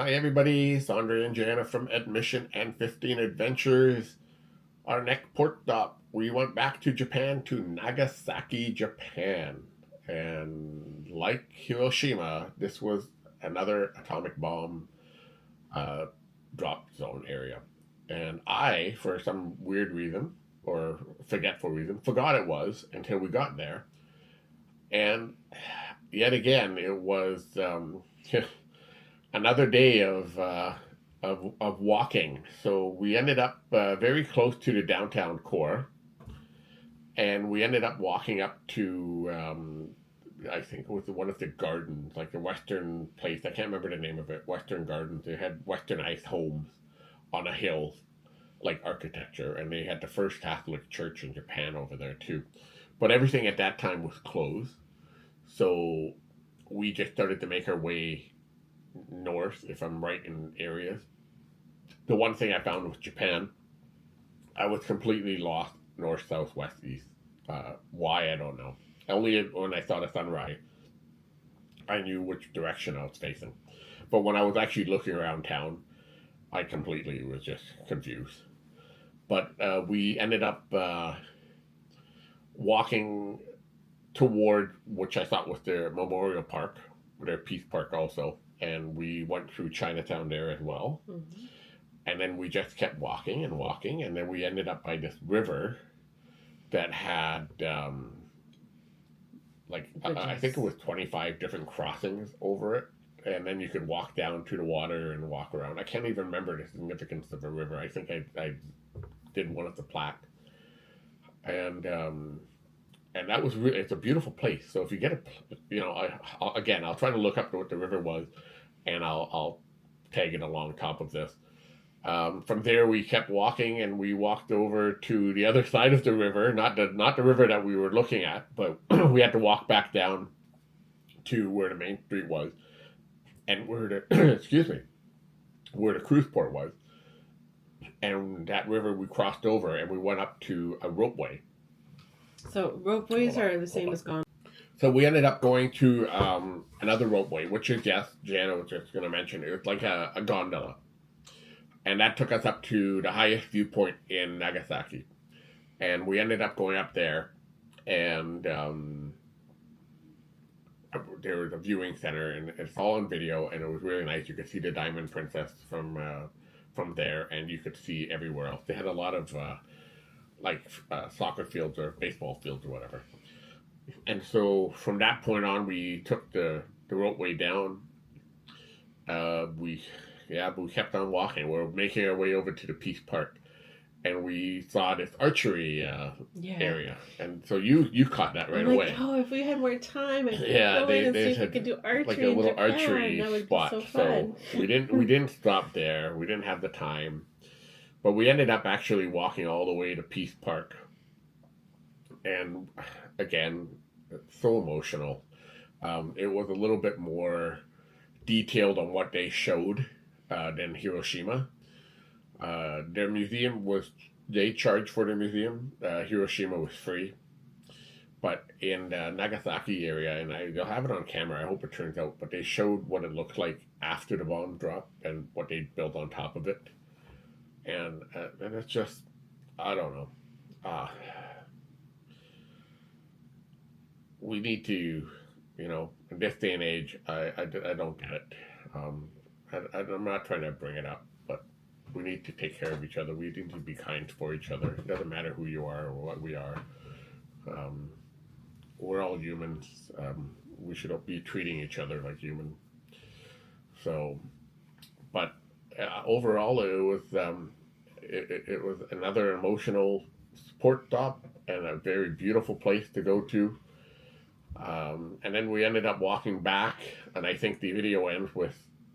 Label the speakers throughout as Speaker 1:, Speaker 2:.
Speaker 1: Hi, everybody. It's Andre and Jana from Admission and 15 Adventures. Our next port stop, we went back to Japan, to Nagasaki, Japan. And like Hiroshima, this was another atomic bomb uh, drop zone area. And I, for some weird reason, or forgetful reason, forgot it was until we got there. And yet again, it was another day of walking. So we ended up very close to the downtown core, and we ended up walking up to I think it was one of the gardens, like the Western place. I can't remember the name of it. Western Gardens. They had Westernized homes on a hill, like architecture, and they had the first Catholic church in Japan over there too. But everything at that time was closed, so we just started to make our way north, if I'm right in areas. The one thing I found with Japan, I was completely lost north, south, west, east. Why, I don't know. Only when I saw the sunrise, I knew which direction I was facing. But when I was actually looking around town, I completely was just confused. But we ended up walking toward, which I thought was their memorial park, their Peace Park also. And we went through Chinatown there as well. Mm-hmm. And then we just kept walking and walking, and then we ended up by this river that had I think it was 25 different crossings over it, and then you could walk down to the water and walk around. I can't even remember the significance of the river. I think I did one of the plaque, and that was really, it's a beautiful place. So if you get I'll try to look up what the river was, and I'll tag it along top of this. From there, we kept walking, and we walked over to the other side of the river, not the river that we were looking at, but we had to walk back down to where the main street was, and where the where the cruise port was. And that river we crossed over, and we went up to a ropeway.
Speaker 2: So ropeways are the same as gondolas.
Speaker 1: So we ended up going to another ropeway, which is, yes, Jana was just going to mention, it was like a gondola. And that took us up to the highest viewpoint in Nagasaki. And we ended up going up there, and there was a viewing center, and it's all on video, and it was really nice. You could see the Diamond Princess from there, and you could see everywhere else. They had a lot of soccer fields or baseball fields or whatever. And so from that point on, we took the ropeway down. We kept on walking. We were making our way over to the Peace Park, and we saw this archery area. And so you caught that right away.
Speaker 2: Oh, if we had more time, I could go in and see if we could do archery
Speaker 1: like a little
Speaker 2: in Japan.
Speaker 1: archery
Speaker 2: That would
Speaker 1: spot.
Speaker 2: be so fun.
Speaker 1: So we didn't stop there. We didn't have the time, but we ended up actually walking all the way to Peace Park. And again, so emotional. It was a little bit more detailed on what they showed than Hiroshima. Their museum they charged for the museum. Hiroshima was free. But in the Nagasaki area, and they'll have it on camera, I hope it turns out, but they showed what it looked like after the bomb dropped and what they built on top of it. And it's just, I don't know. We need to, in this day and age, I don't get it. I'm not trying to bring it up, but we need to take care of each other. We need to be kind for each other. It doesn't matter who you are or what we are. We're all humans. We should be treating each other like human. So, but overall, it was another emotional support stop and a very beautiful place to go to. And then we ended up walking back, and I think the video ends with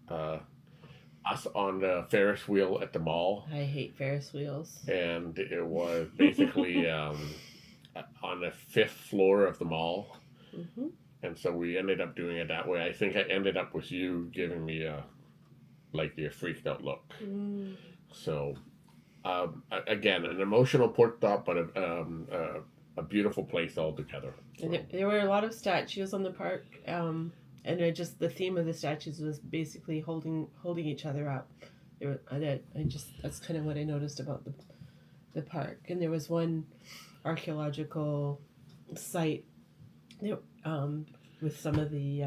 Speaker 1: us on the Ferris wheel at the mall.
Speaker 2: I hate Ferris wheels.
Speaker 1: And it was basically on the 5th floor of the mall. Mm-hmm. And so we ended up doing it that way. I think I ended up with you giving me a freaked out look. Mm. So, again, an emotional port stop, but a beautiful place altogether.
Speaker 2: So. There were a lot of statues on the park And the theme of the statues was basically holding each other up. That's kind of what I noticed about the park. And there was one archaeological site there, with some of the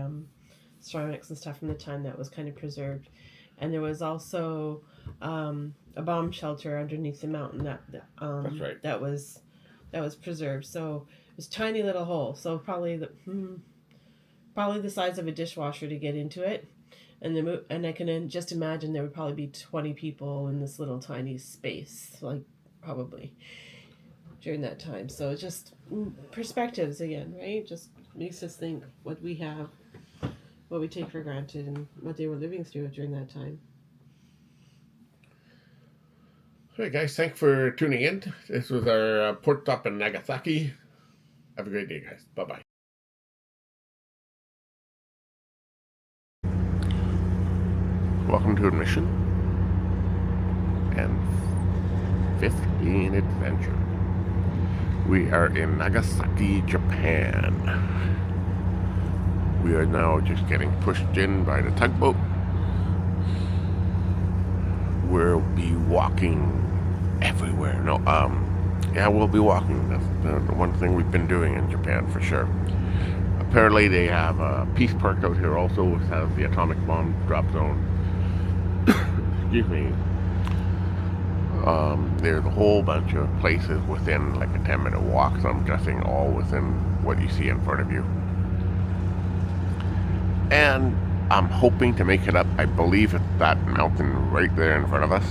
Speaker 2: ceramics and stuff from the time that was kind of preserved. And there was also a bomb shelter underneath the mountain
Speaker 1: That's right.
Speaker 2: that was preserved. So it was a tiny little hole. So probably the size of a dishwasher to get into it. And I can just imagine there would probably be 20 people in this little tiny space, like probably during that time. So just perspectives again, right? Just makes us think what we have, what we take for granted, and what they were living through during that time.
Speaker 1: Hey guys, thanks for tuning in. This was our port stop in Nagasaki. Have a great day, guys. Bye-bye. Welcome to Admission and 15 Adventure. We are in Nagasaki, Japan. We are now just getting pushed in by the tugboat. We'll be walking everywhere. We'll be walking. That's the one thing we've been doing in Japan for sure. Apparently they have a peace park out here also, which has the atomic bomb drop zone. Excuse me. There's a whole bunch of places within like a 10-minute walk, so I'm guessing all within what you see in front of you. And I'm hoping to make it up. I believe it's that mountain right there in front of us.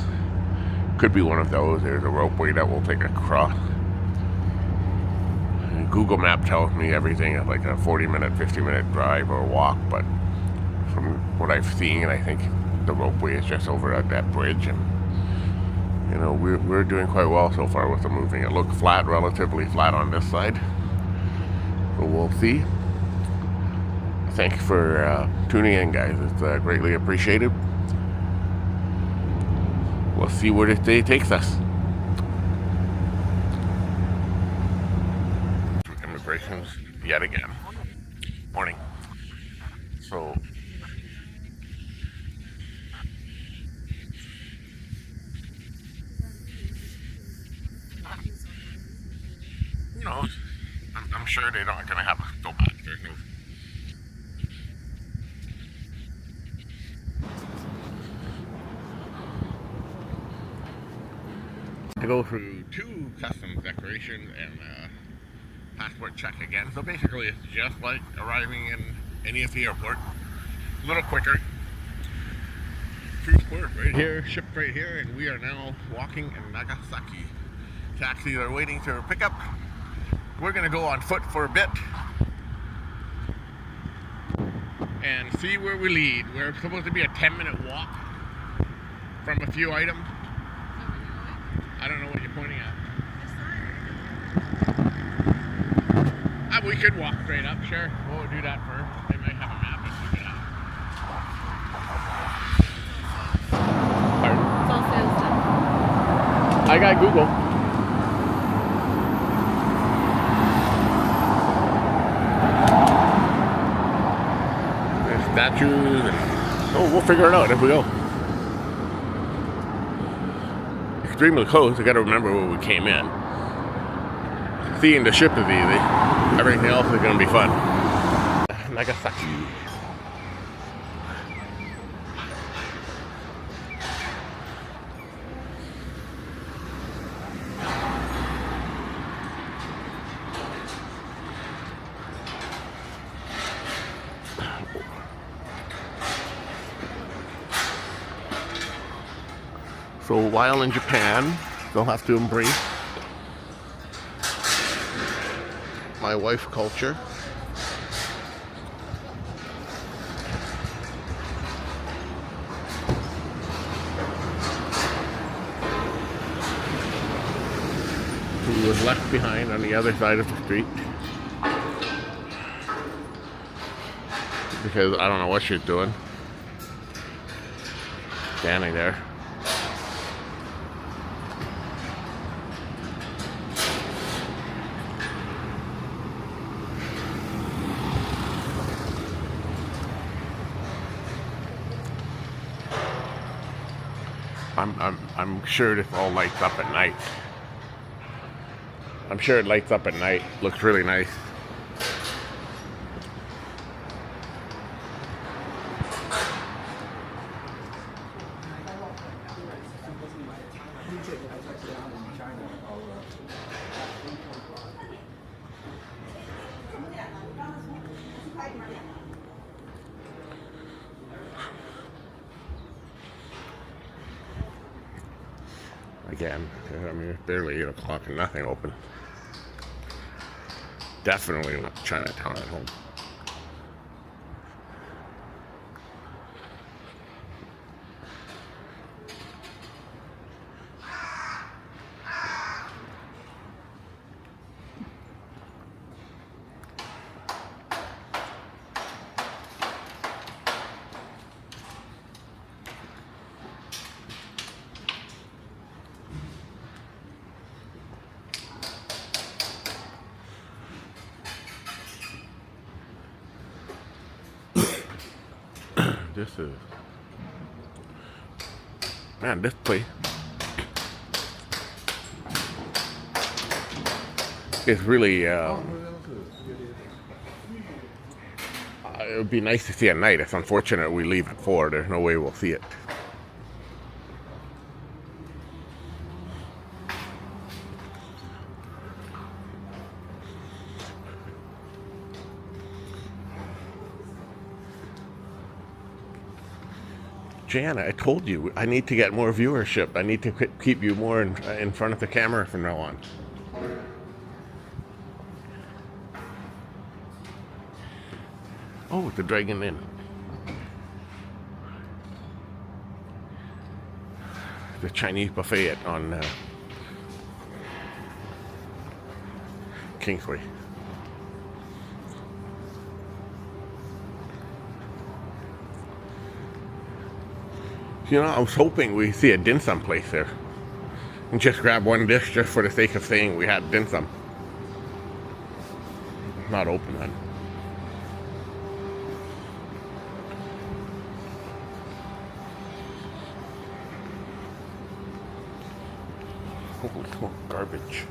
Speaker 1: Could be one of those. There's a ropeway that will take across. Google Map tells me everything is like a 40-minute, 50-minute drive or walk, but from what I've seen, I think the ropeway is just over at that bridge, and we're doing quite well so far with the moving. It looks flat, relatively flat on this side, so we'll see. Thanks for tuning in, guys. It's greatly appreciated. We'll see where this day takes us. Immigrations yet again. Morning. So I'm sure they're not going to have us go back there. To go through 2 customs declarations and passport check again. So basically it's just like arriving in any of the airport. A little quicker. Cruise port right here, ship right here, and we are now walking in Nagasaki. Taxis are waiting to pick up. We're gonna go on foot for a bit and see where we lead. We're supposed to be a 10-minute walk from a few items. I don't know what you're pointing at. We could walk straight up, sure. We'll do that first. They might have a map and look it up. Pardon?
Speaker 2: It's all sales stuff.
Speaker 1: I got Google. There's statues and we'll figure it out if we go. Extremely close. I gotta remember where we came in. Seeing the ship is easy. Everything else is gonna be fun. Nagasaki. So while in Japan, they'll have to embrace my wife's culture. Who was left behind on the other side of the street. Because I don't know what she's doing. Standing there. I'm sure this all lights up at night. I'm sure it lights up at night. Looks really nice. Again, I mean, it's barely 8 o'clock and nothing open. Definitely not Chinatown at home. This is, man, this place is really, it would be nice to see at night. It's unfortunate we leave at 4. There's no way we'll see it. Jana, I told you, I need to get more viewership. I need to keep you more in front of the camera from now on. Oh, the Dragon Inn. The Chinese buffet on Kingsway. You know, I was hoping we see a dim sum place there. And just grab one dish just for the sake of saying we had dim sum. Not open then. Holy smoke, garbage.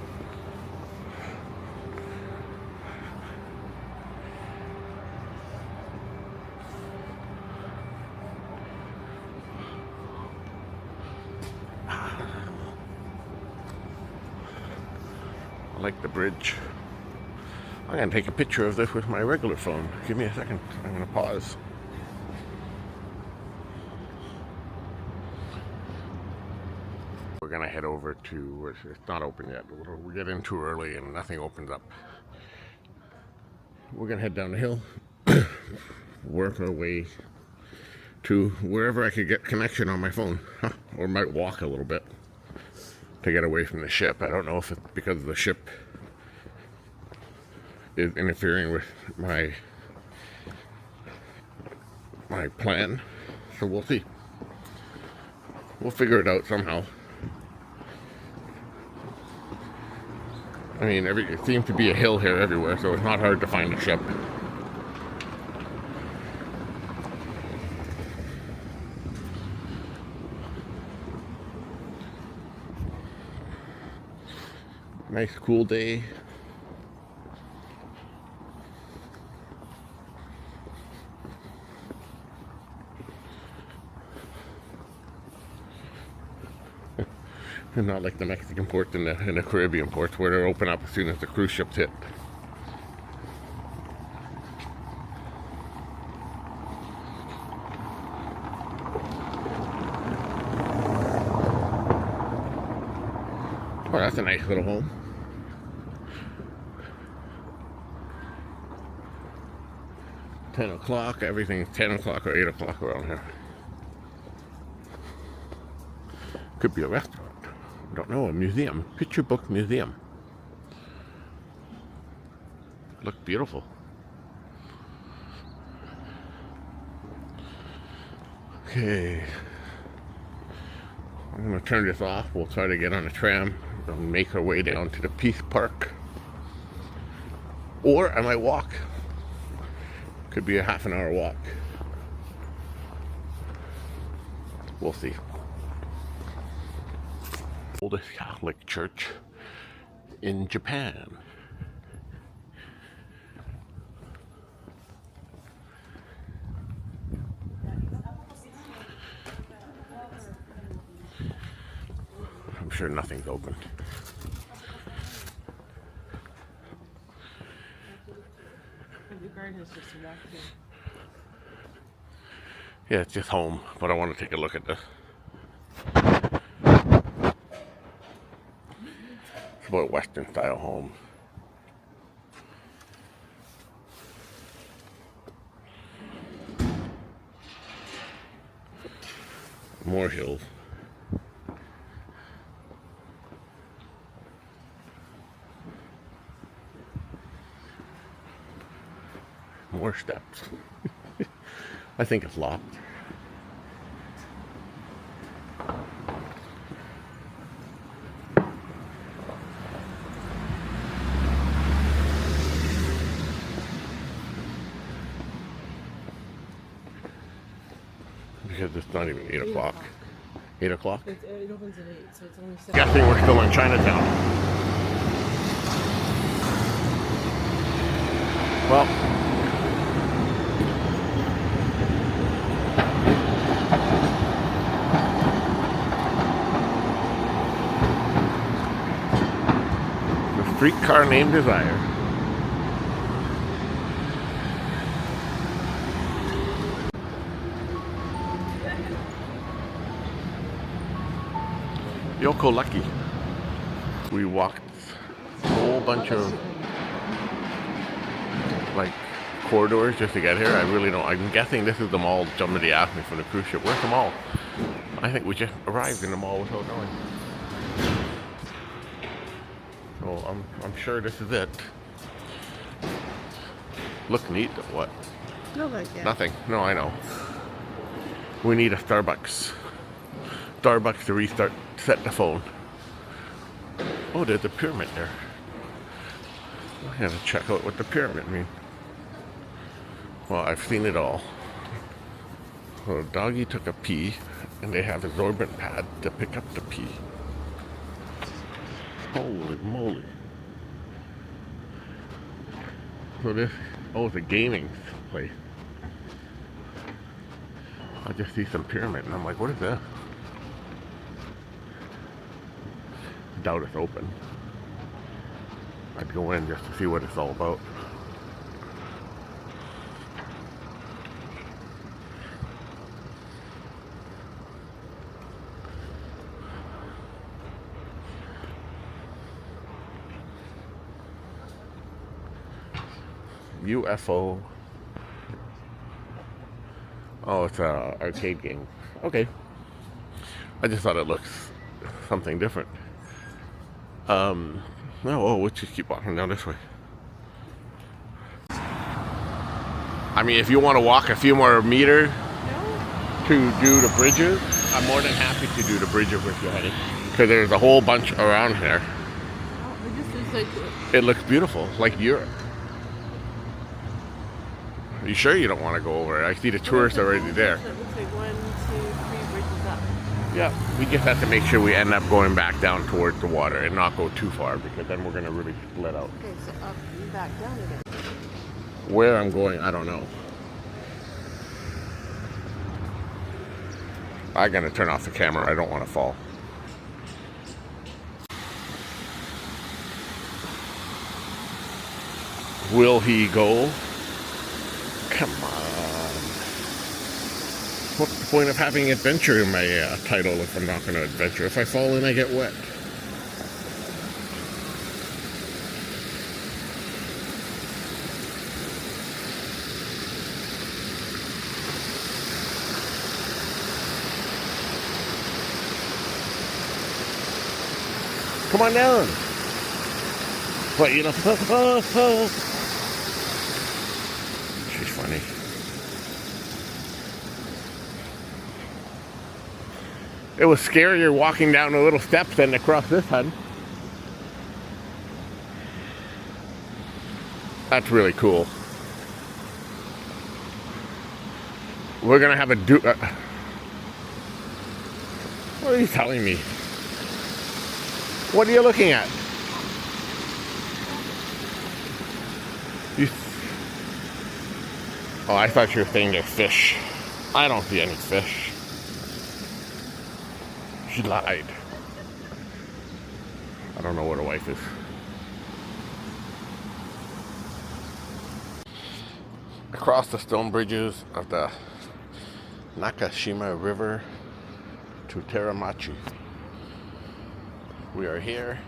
Speaker 1: I like the bridge. I'm going to take a picture of this with my regular phone. Give me a second. I'm going to pause. We're going to head over to, it's not open yet. We get in too early and nothing opens up. We're going to head down the hill, work our way to wherever I could get connection on my phone. Or might walk a little bit to get away from the ship. I don't know if it's because the ship is interfering with my plan. So we'll see. We'll figure it out somehow. I mean, it seems to be a hill here everywhere, so it's not hard to find a ship. Nice cool day. Not like the Mexican ports and the Caribbean ports where they're open up as soon as the cruise ships hit. Oh, that's a nice little home. $10 everything's 10 o'clock or 8 o'clock around here. Could be a restaurant. I don't know, a museum. Picture book museum. Look beautiful. Okay. I'm going to turn this off. We'll try to get on a tram and make our way down to the Peace Park. Or I might walk. Could be a half an hour walk. We'll see. oldest Catholic church in Japan. I'm sure nothing's open. Yeah, it's just home, but I want to take a look at this. It's about Western style home. More hills. More steps. I think it's locked. Because it's not even 8 o'clock. 8 o'clock?
Speaker 2: It opens at 8, so it's only 7.
Speaker 1: Guessing we're still in Chinatown. Well, the streetcar named Desire. Yoko Lucky. We walked a whole bunch of like corridors just to get here. I really don't. I'm guessing this is the mall somebody asked me from the cruise ship. Where's the mall? I think we just arrived in the mall without knowing. So I'm sure this is it. Look neat. What?
Speaker 2: No, like that.
Speaker 1: Nothing. No, I know. We need a Starbucks. Starbucks to set the phone. Oh, there's a pyramid there. I gotta check out what the pyramid means. Well, I've seen it all. So doggy took a pee, and they have a sorbent pad to pick up the pee. Holy moly. So this, it's a gaming place. I just see some pyramid, and I'm like, what is this? Doubt it's open. I'd go in just to see what it's all about. UFO. Oh, it's a arcade game. Okay. I just thought it looks something different. No, we'll just keep walking down this way. I mean, if you want to walk a few more meters to do the bridges, I'm more than happy to do the bridges with you, honey. Because there's a whole bunch around here. It looks beautiful, like Europe. Are you sure you don't want to go over it? I see the tourists already there.
Speaker 2: It looks like 1, 2, 3 bridges up.
Speaker 1: Yeah, we just have to make sure we end up going back down towards the water and not go too far, because then we're going to really split out.
Speaker 2: Okay, so up and back down again.
Speaker 1: Where I'm going, I don't know. I'm going to turn off the camera. I don't want to fall. Will he go? Come on. What's the point of having adventure in my title if I'm not going to adventure? If I fall in, I get wet. Come on down. But you know, she's funny. It was scarier walking down the little steps than across this, hun. That's really cool. We're gonna have a what are you telling me? What are you looking at? You... Oh, I thought you were saying there's fish. I don't see any fish. She lied. I don't know what a wife is. Across the stone bridges of the Nakashima River to Teramachi. We are here.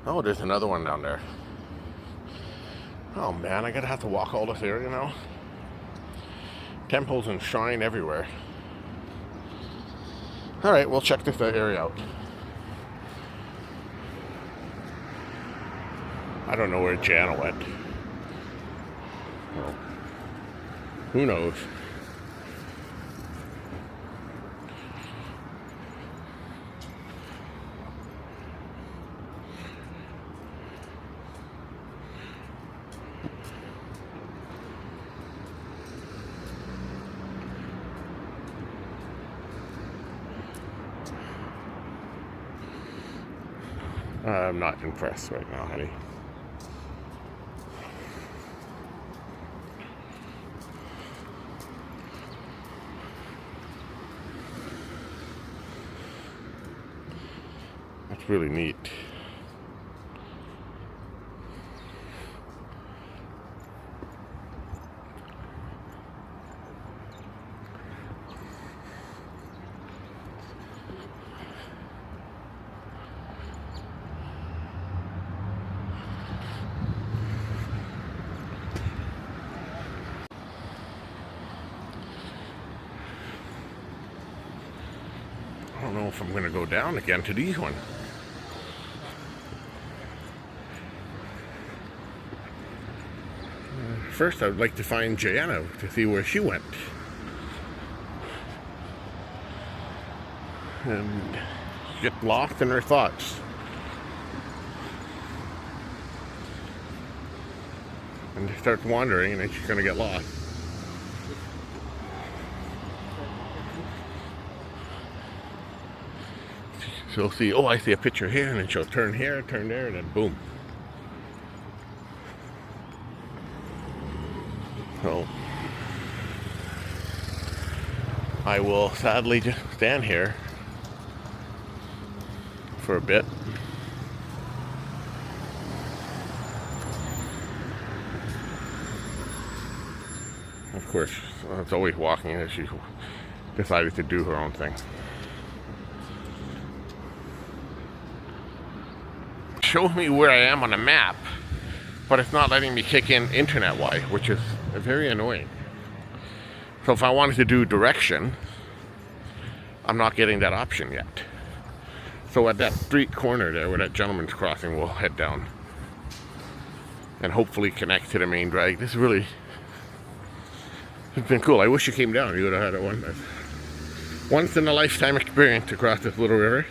Speaker 1: Oh, there's another one down there. Oh man, I gotta have to walk all this area now. Temples and shrine everywhere. Alright, we'll check this area out. I don't know where Jana went. Well, who knows? I'm not impressed right now, honey. That's really neat. I don't know if I'm going to go down again to these ones. First, I would like to find Jana to see where she went. And get lost in her thoughts. And start wandering, and then she's going to get lost. She'll see, oh, I see a picture here, and then she'll turn here, turn there, and then boom. So, I will sadly just stand here for a bit. Of course, it's always walking as she decided to do her own thing. Shows me where I am on the map, but it's not letting me kick in internet-wise, which is very annoying. So if I wanted to do direction, I'm not getting that option yet. So at that street corner there where that gentleman's crossing, we'll head down and hopefully connect to the main drag. This is really, it's been cool. I wish you came down. You would have had a once in a lifetime experience to cross this little river.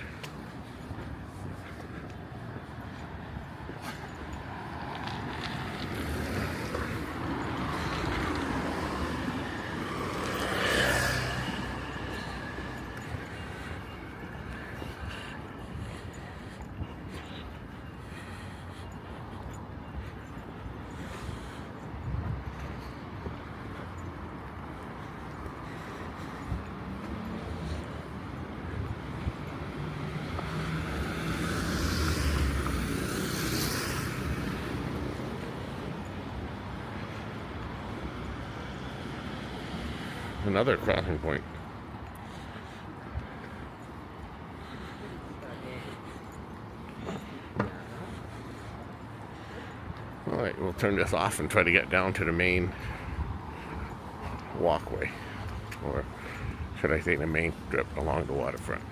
Speaker 1: Another crossing point. Alright, we'll turn this off and try to get down to the main walkway. Or should I say the main strip along the waterfront.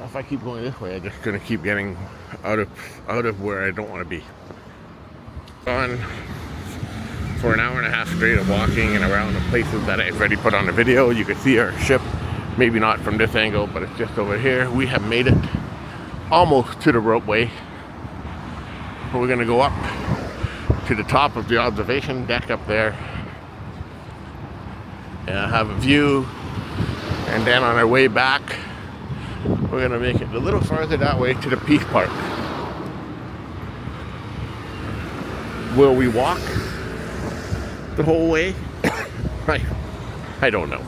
Speaker 1: If I keep going this way, I'm just gonna keep getting out of where I don't want to be. On for an hour and a half straight of walking and around the places that I've already put on the video. You can see our ship, maybe not from this angle, but it's just over here. We have made it almost to the Ropeway. We're gonna go up to the top of the observation deck up there and have a view, and then on our way back we're gonna make it a little farther that way to the Peace Park. Will we walk the whole way? I don't know.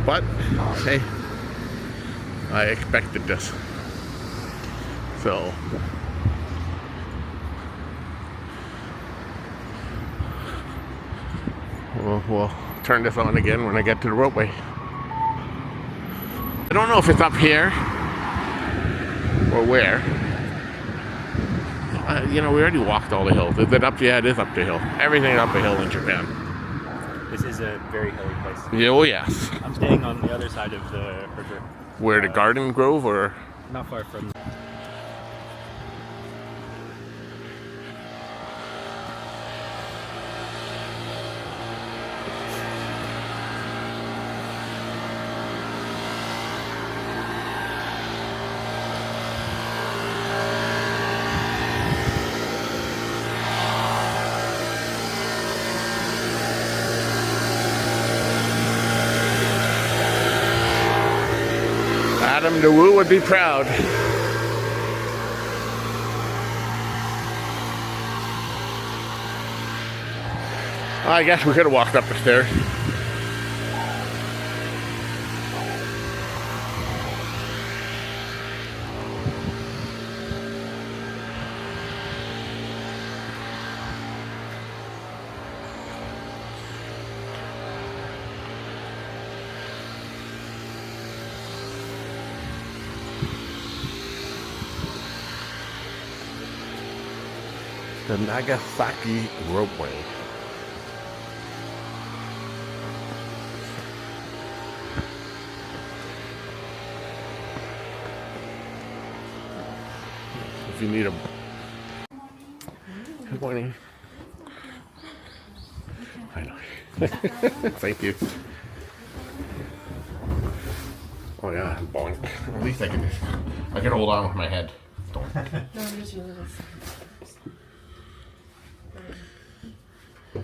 Speaker 1: But hey, I expected this. So we'll turn this on again when I get to the Ropeway. I don't know if it's up here or where. You know, we already walked all the hills. Is it up? Yeah, it is up the hill. Everything up a hill in Japan.
Speaker 3: This is a very hilly place.
Speaker 1: Yeah, oh yes.
Speaker 3: I'm staying on the other side of the river.
Speaker 1: Where, the Garden Grove, or?
Speaker 3: Not far from.
Speaker 1: Adam DeWoo would be proud. I guess we could have walked up the stairs. The Nagasaki Ropeway. If you need a... Good morning. I know. Thank you. Oh yeah, bonk. At least I can hold on with my head. Don't.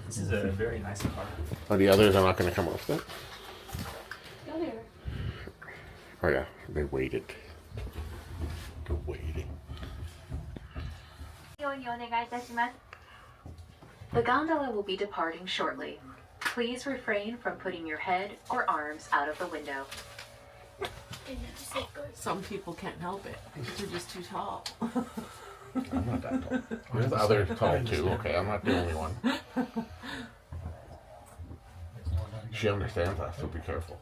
Speaker 3: This is a very nice car.
Speaker 1: Oh, the others are not going to come off that? Oh yeah, they waited. They're waiting.
Speaker 4: The gondola will be departing shortly. Please refrain from putting your head or arms out of the window.
Speaker 2: Some people can't help it because they're just too tall.
Speaker 1: I'm not that tall. There's the other tall too. Okay, I'm not the only one. She understands that, so be careful.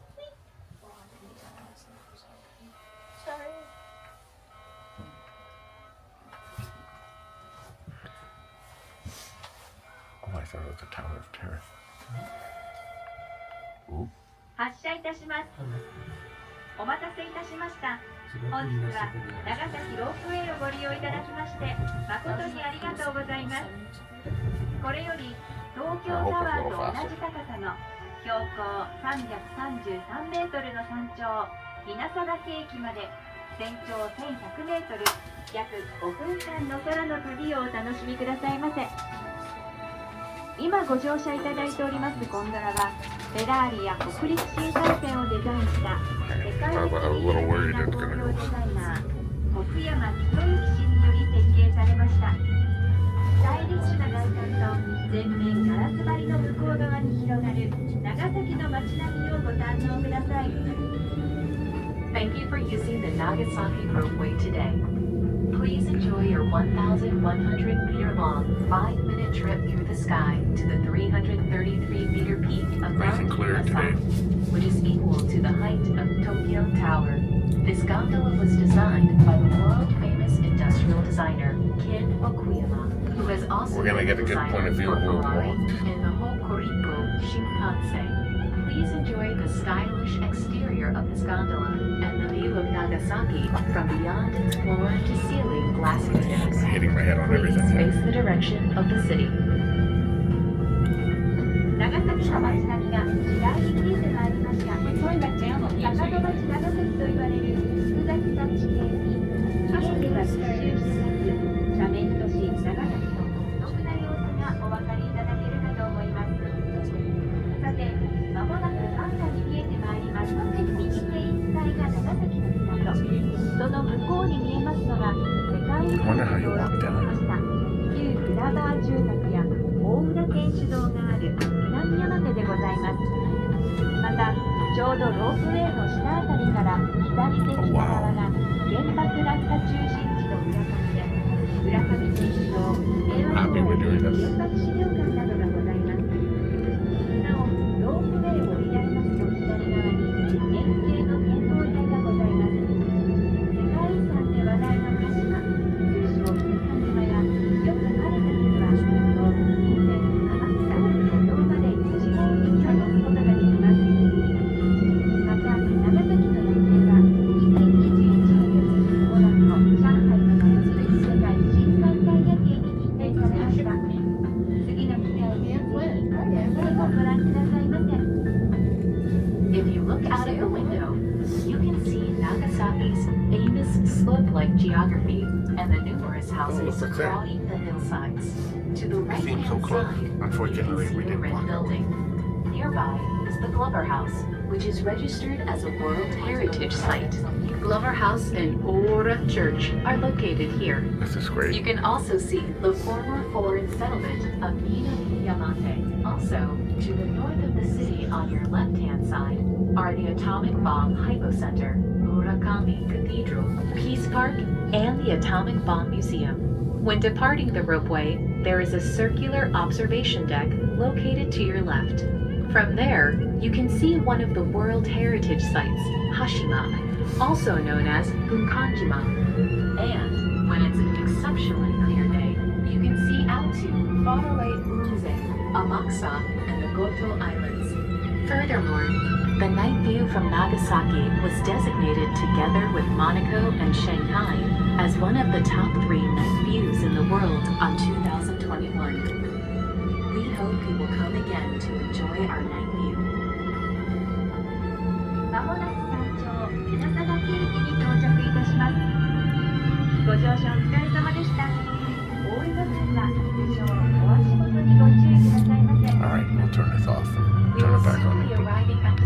Speaker 1: Oh, I thought it was the Tower of Terror. Ooh.
Speaker 5: 発車いたします。お待たせいたしました。本日は長崎ロープウェイをご利用いただきまして誠にありがとうございます。これより東京タワーと同じ高さの標高333メートルの山頂稲佐岳駅まで全長1100メートル約5分間の空の旅をお楽しみくださいませ。今ご乗車いただいておりますゴンドラはフェラーリや北陸新幹線をデザインした世界的に有名な工業デザイナー奥山紀之氏により設計されました。スタイリッシュな外観と全面ガラス張りの向こう側に広がる長崎の街並みをご堪能ください。
Speaker 4: Thank you for using the Nagasaki Ropeway today. Please enjoy your 1,100-meter-long, 5-minute trip through the sky to the 333-meter peak of Mt.Inasa, which is equal to the height of Tokyo Tower. This gondola was designed by the world-famous industrial designer Ken Okuyama, who has also
Speaker 1: We're gonna get a good point of view of where we walked.
Speaker 4: in the Hokkaido Shinkansen. Please enjoy the stylish exterior of this gondola and the view of Nagasaki from beyond its floor-to-ceiling glass windows.
Speaker 1: Hitting my head on
Speaker 4: Please
Speaker 1: everything here.
Speaker 4: face the direction of the city.
Speaker 5: 長崎の街並みが次第に見えてまいりました。高戸町長崎と言われる複雑な地形に家では密集してなく、斜面都市長崎の独特な様子がお分かりいただけるかと思います。さて、まもなく眼下に見えてまいります。右手一帯が長崎の港。その向こうに見えますのが世界遺産に登録されました旧グラバー住宅や大浦天主堂がある南山手でございます。また、ちょうどロープウェイの下あたりから左手北側が原爆落下中心地の浦上で、浦上天主堂、平和公園、原爆資料館などがございます。なお、ロープウェイを降りられますと左側に円形の展望台がございます。世界遺産で話題の鹿島、通称伊香島や、よく晴れた日は、以前、天草、五島まで一望に見渡すことができます。また、長崎の夜景は、2021年15月の上海の夏世界新三大夜景に認定されました。次の機会にぜひ、ご覧くださいませ。
Speaker 4: If you look out of the window, you can see Nagasaki's famous slope-like geography and the numerous houses
Speaker 1: look at that.
Speaker 4: crowding the hillsides. To the
Speaker 1: It seems so
Speaker 4: right-hand
Speaker 1: close.
Speaker 4: side, you
Speaker 1: Unfortunately,
Speaker 4: can
Speaker 1: we
Speaker 4: see the
Speaker 1: didn't
Speaker 4: red
Speaker 1: walk that way.
Speaker 4: building. Nearby is the Glover House, which is registered as a World Heritage Site. Glover House and Ora Church are located here.
Speaker 1: This is great.
Speaker 4: You can also see the former foreign settlement of Mt.Inasa. Also, to the north of the city on your left-hand side are the Atomic Bomb Hypocenter, Murakami Cathedral, Peace Park, and the Atomic Bomb Museum. When departing the Ropeway, there is a circular observation deck located to your left. From there, you can see one of the World Heritage Sites, Hashima, also known as Bunkanjima. And when it's an exceptionally clear day, you can see out to faraway Unze, Amakusa, and the Goto Islands. Furthermore, the night view from Nagasaki was designated together with Monaco and Shanghai as one of the top 3 night views in the world on 2021. We hope you will come again to enjoy our night view.
Speaker 5: まもなく山頂、稲佐岳駅に到着いたします。ご乗車お疲れ様でした。お降りの際は、通常お足元にご注意くださいませ。
Speaker 1: All right, we'll turn this off and
Speaker 4: We
Speaker 1: turn
Speaker 4: will
Speaker 1: it back
Speaker 4: soon be
Speaker 1: on.
Speaker 4: arriving at the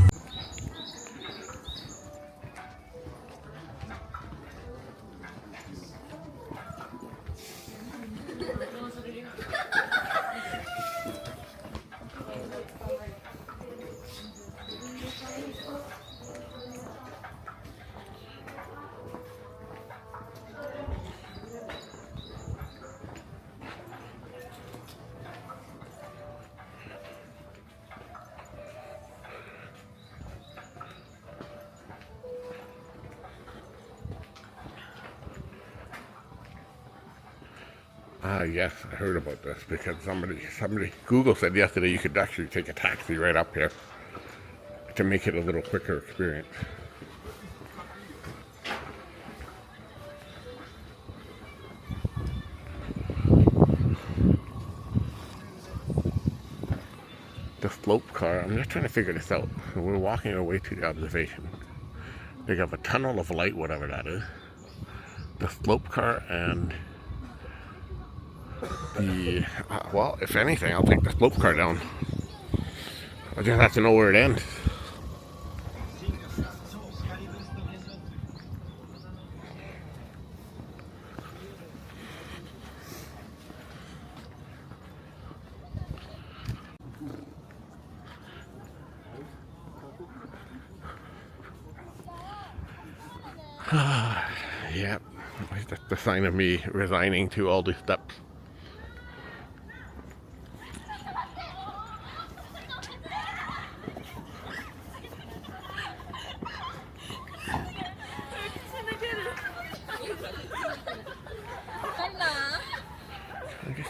Speaker 1: Yes, I heard about this because somebody, Google said yesterday you could actually take a taxi right up here to make it a little quicker experience. The slope car, I'm just trying to figure this out. We're walking our way to the observation. They have a tunnel of light, whatever that is. The slope car and the, well, if anything, I'll take the slope car down. I just have to know where it ends. Yep, that's the sign of me resigning to all these steps.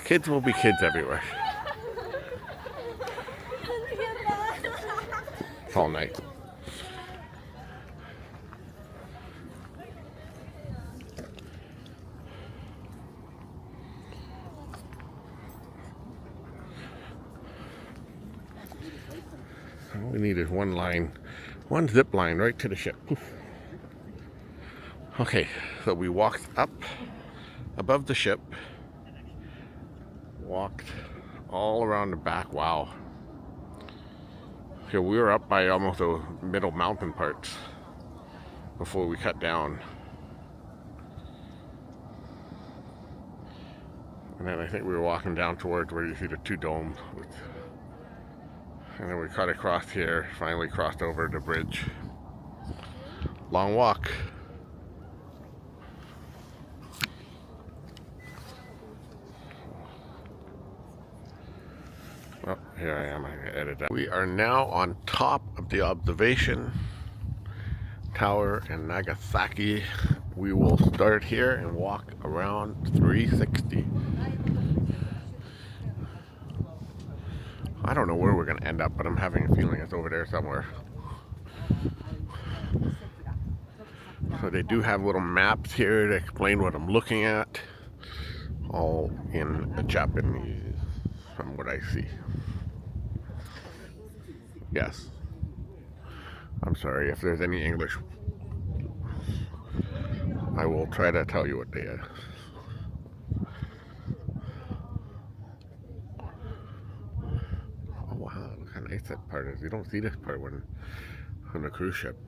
Speaker 1: Kids will be kids everywhere. all night. We needed one zip line right to the ship. Okay, so we walked up above the ship, walked all around the back. Wow. Okay, we were up by almost the middle mountain parts before we cut down. And then I think we were walking down towards where you see the two domes. And then we cut across here, finally crossed over the bridge. Long walk. Well, here I am, I edit that. We are now on top of the observation tower in Nagasaki. We will start here and walk around 360. I don't know where we're going to end up, but I'm having a feeling it's over there somewhere. So they do have little maps here to explain what I'm looking at, all in Japanese from what I see. Yes. I'm sorry if there's any English. I will try to tell you what they are. Oh wow, look how nice that part is. You don't see this part when on a cruise ship.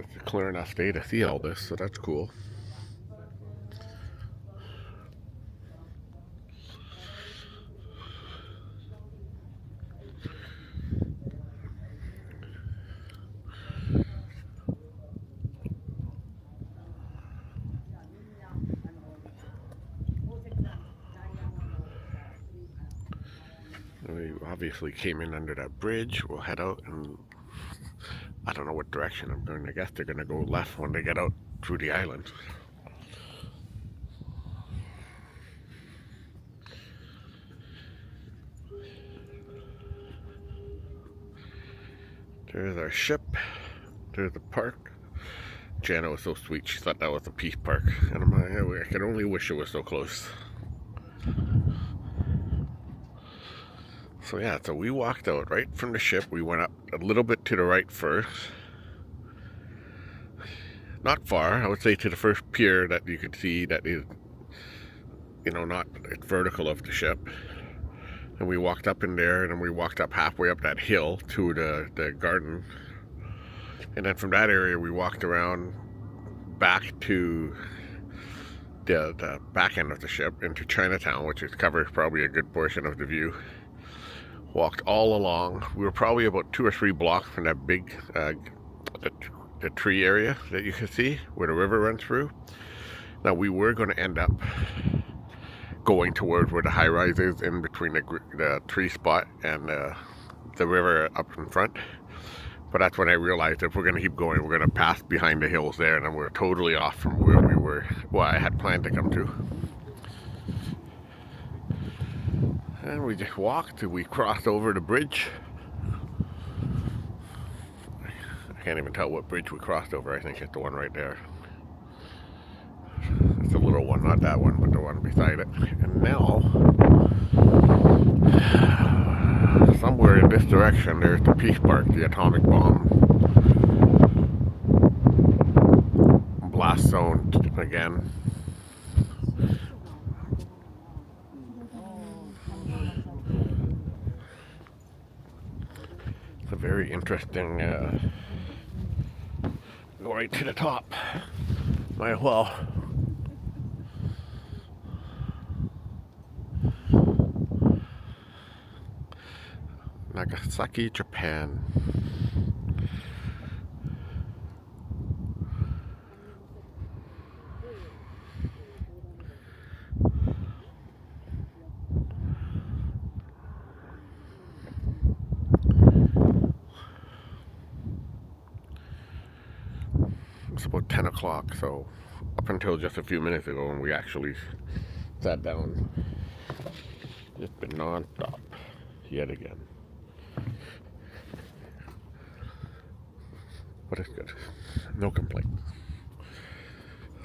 Speaker 1: It's a clear enough day to see all this, so that's cool. We obviously came in under that bridge. We'll head out and I don't know what direction I'm going. I guess they're going to go left when they get out through the island. There's our ship. There's the park. Jana was so sweet. She thought that was a peace park. And I'm like, I can only wish it was so close. So yeah, so we walked out right from the ship. We went up a little bit to the right first. Not far, I would say, to the first pier that you could see that is, you know, not vertical of the ship. And we walked up in there, and then we walked up halfway up that hill to the garden. And then from that area, we walked around back to the back end of the ship into Chinatown, which is covers probably a good portion of the view. Walked all along. We were probably about 2 or 3 blocks from that big the tree area that you can see where the river runs through. Now we were going to end up going towards where the high rise is in between the tree spot and the river up in front. But that's when I realized if we're going to keep going, we're going to pass behind the hills there, and then we're totally off from where we were, well, I had planned to come to. And we just walked, we crossed over the bridge. I can't even tell what bridge we crossed over. I think it's the one right there. It's a little one, not that one, but the one beside it. And now, somewhere in this direction, there's the Peace Park, the atomic bomb blast zone again. It's a very interesting, go right to the top. Might as well. Nagasaki, Japan. It's about 10 o'clock, so up until just a few minutes ago when we actually sat down It's been non-stop yet again. But it's good. No complaints.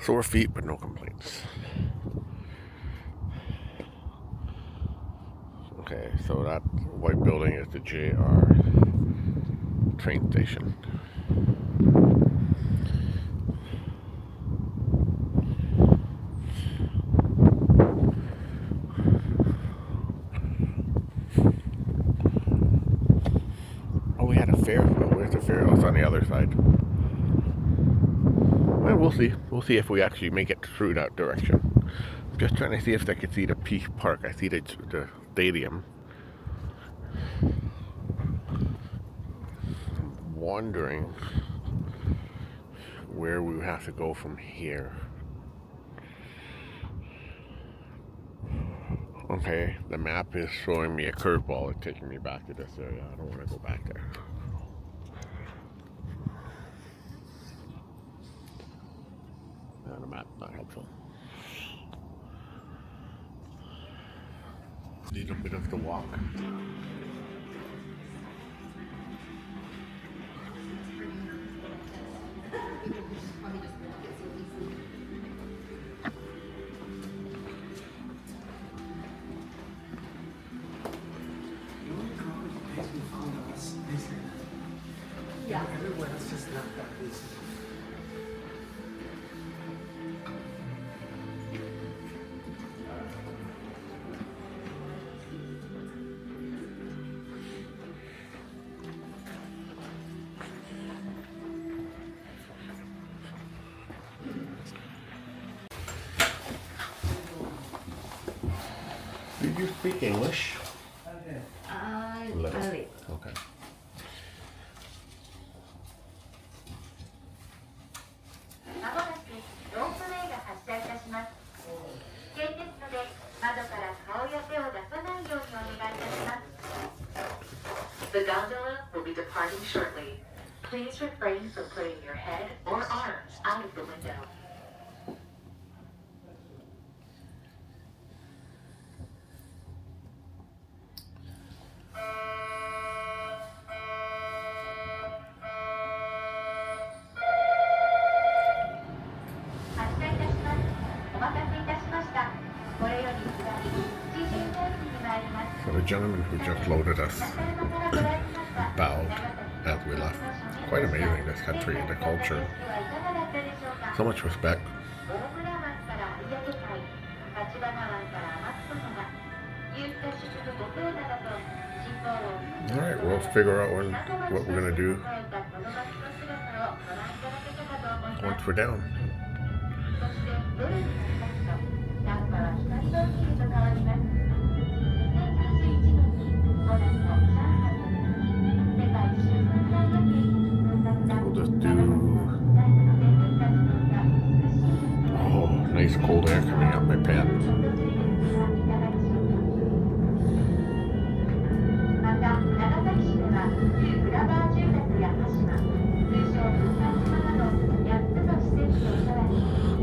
Speaker 1: Sore feet, but no complaints. Okay, so that white building is the JR train station. Oh, we had a fair. Oh, where's the fair? Oh, it's on the other side. Well, we'll see. We'll see if we actually make it through that direction. I'm just trying to see if I can see the Peace Park. I see the stadium. I'm wondering where we have to go from here. Okay, the map is showing me a curveball. It's taking me back to this area. I don't want to go back there. No, the map's not helpful. Need a bit of the walk. Do you speak English? Little. Okay.
Speaker 5: まもなくロープウェイが発車いたします。危険ですので、窓から顔や手を出さないようにお願いいたします。
Speaker 4: The gondola will be departing shortly. Please refrain from putting your head or arms out of the window.
Speaker 1: So the gentleman who just loaded us bowed as we left. Quite amazing, this country and the culture. So much respect. Alright, we'll figure out what we're going to do once we're down. We'll just do... Oh, nice cold air coming out my pants.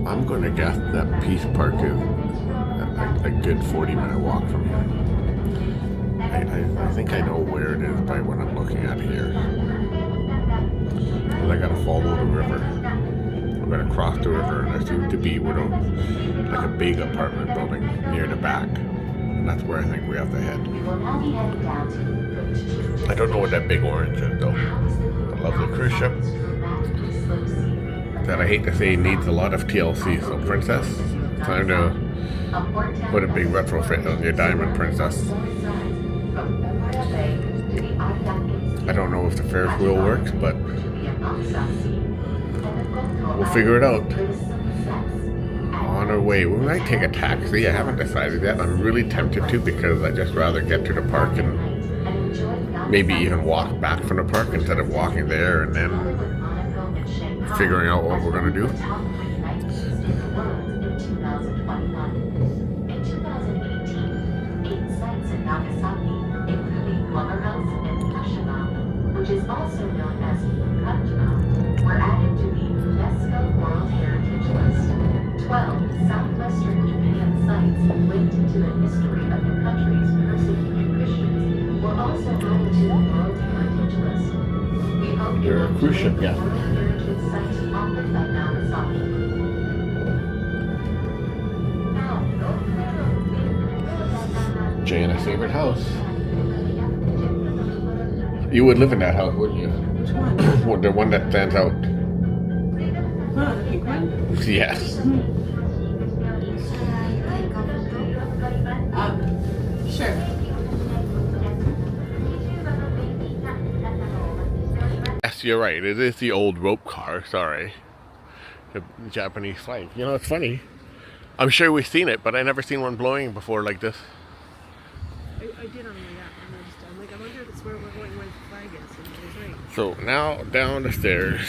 Speaker 1: I'm going to guess that Peace Park is a good 40-minute walk from here. I think I know where it is by what I'm looking at here. But I gotta follow the river. I'm gonna cross the river, and there seems to be like a big apartment building near the back. And that's where I think we have to head. I don't know what that big orange is though. A lovely cruise ship that I hate to say needs a lot of TLC. So Princess, time to put a big retrofit on your Diamond Princess. I don't know if the Ferris wheel works, but we'll figure it out. On our way, we might take a taxi. I haven't decided yet. I'm really tempted to because I'd just rather get to the park and maybe even walk back from the park instead of walking there and then figuring out what we're going to do.
Speaker 4: Nagasaki, including Lumberhouse and Kashima, which is also known as Kajima, were added to the UNESCO World Heritage List. 12 southwestern Japan sites linked to the history of the country's
Speaker 1: You're a cruise ship, yeah. Jana's favorite house. You would live in that house, wouldn't you?
Speaker 2: Which one?
Speaker 1: Well, the one that stands out.
Speaker 2: Oh, the pink one?
Speaker 1: Yes.
Speaker 2: Sure.
Speaker 1: Yes, you're right. It is the old rope car. Sorry. The Japanese flag. You know, it's funny. I'm sure we've seen it, but I never seen one blowing before like this.
Speaker 2: I did on the way up. I'm like, I wonder if it's where we're going, where the flag is. And it was right.
Speaker 1: So now down the stairs.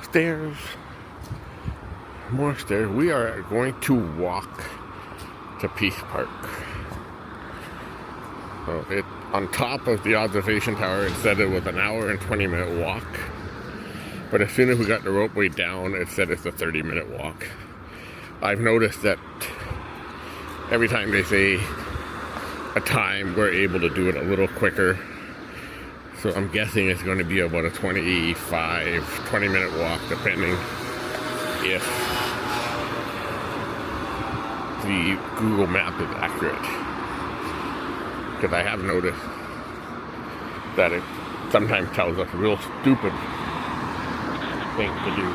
Speaker 1: Stairs. More stairs. We are going to walk to Peace Park. So it on top of the observation tower, it said it was an hour and 20-minute walk. But as soon as we got the ropeway down, it said it's a 30-minute walk. I've noticed that every time they say a time, we're able to do it a little quicker. So I'm guessing it's going to be about a 20-minute walk, depending if the Google map is accurate. Because I have noticed that it sometimes tells us real stupid things to do.